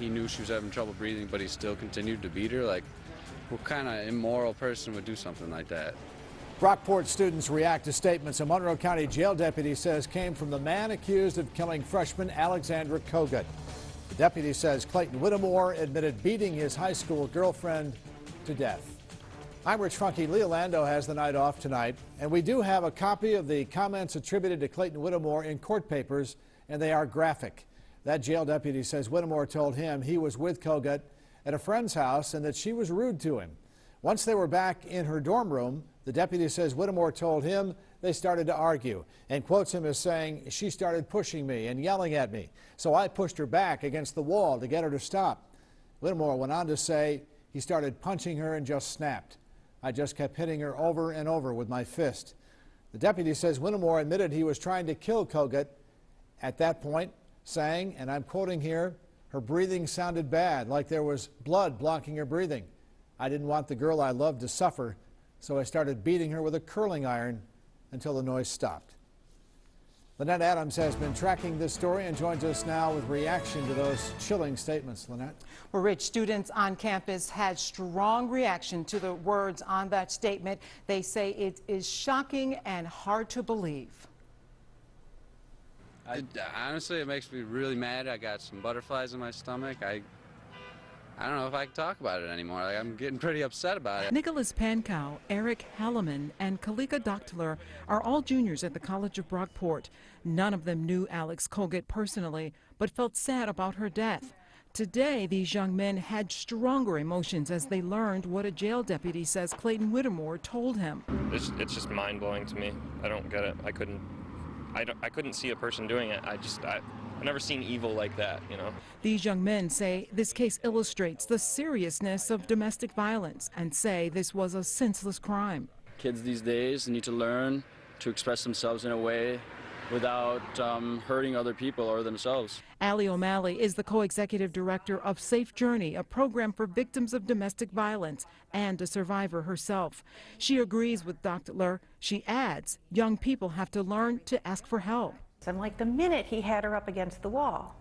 he knew she was having trouble breathing, but he still continued to beat her. Like, what kind of immoral person would do something like that? Brockport students react to statements a Monroe County jail deputy says came from the man accused of killing freshman Alexandra Kogut. The deputy says Clayton Whittemore admitted beating his high school girlfriend to death. I'm Rich Funky. Leah Lando has the night off tonight, and we do have a copy of the comments attributed to Clayton Whittemore in court papers, and they are graphic. That jail deputy says Whittemore told him he was with Kogut at a friend's house and that she was rude to him. Once they were back in her dorm room, the deputy says Whittemore told him they started to argue and quotes him as saying, "She started pushing me and yelling at me, so I pushed her back against the wall to get her to stop." Whittemore went on to say he started punching her and just snapped. "I just kept hitting her over and over with my fist." The deputy says Whittemore admitted he was trying to kill Kogut at that point, saying, and I'm quoting here, "Her breathing sounded bad, like there was blood blocking her breathing. I didn't want the girl I loved to suffer, so I started beating her with a curling iron until the noise stopped." Lynette Adams has been tracking this story and joins us now with reaction to those chilling statements. Lynette. Well, Rich, students on campus had strong reaction to the words on that statement. They say it is shocking and hard to believe. Honestly, it makes me really mad. I got some butterflies in my stomach. I don't know if I can talk about it anymore. Like, I'm getting pretty upset about it. Nicholas Pankow, Eric Halleman, and Kalika Doktler are all juniors at the College of Brockport. None of them knew Alex Kogut personally, but felt sad about her death. Today, these young men had stronger emotions as they learned what a jail deputy says Clayton Whittemore told him. It's just mind-blowing to me. I don't get it. I couldn't see a person doing it. I've never seen evil like that, you know. These young men say this case illustrates the seriousness of domestic violence and say this was a senseless crime. Kids these days need to learn to express themselves in a way without hurting other people or themselves. Allie O'Malley is the co-executive director of Safe Journey, a program for victims of domestic violence and a survivor herself. She agrees with Dr. Ler. She adds, young people have to learn to ask for help. I'm like, the minute he had her up against the wall,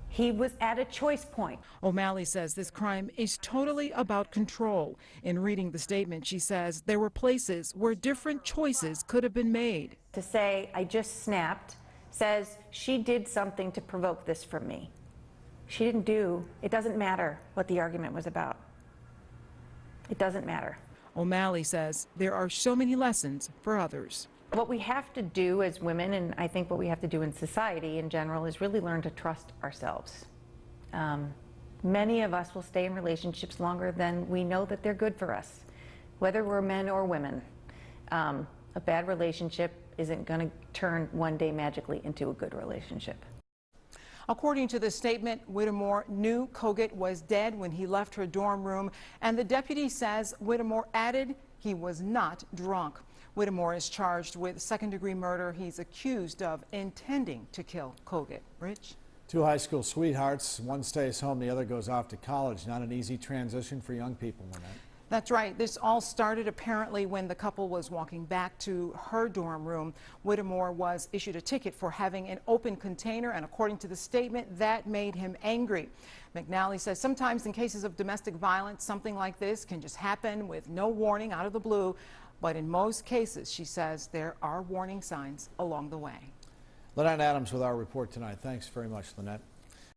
he was at a choice point. O'Malley says this crime is totally about control. In reading the statement, she says there were places where different choices could have been made. To say, I just snapped, says she did something to provoke this from me. She didn't do, it doesn't matter what the argument was about. It doesn't matter. O'Malley says there are so many lessons for others. What we have to do as women, and I think what we have to do in society in general, is really learn to trust ourselves. Many of us will stay in relationships longer than we know that they're good for us, whether we're men or women. A bad relationship isn't going to turn one day magically into a good relationship. According to the statement, Whittemore knew Kogut was dead when he left her dorm room, and the deputy says Whittemore added he was not drunk. Whittemore is charged with second-degree murder. He's accused of intending to kill Kogut. Rich? Two high school sweethearts. One stays home, the other goes off to college. Not an easy transition for young people, Lynette. That's right. This all started apparently when the couple was walking back to her dorm room. Whittemore was issued a ticket for having an open container, and according to the statement, that made him angry. McNally says sometimes in cases of domestic violence, something like this can just happen with no warning out of the blue. But in most cases, she says, there are warning signs along the way. Lynette Adams with our report tonight. Thanks very much, Lynette.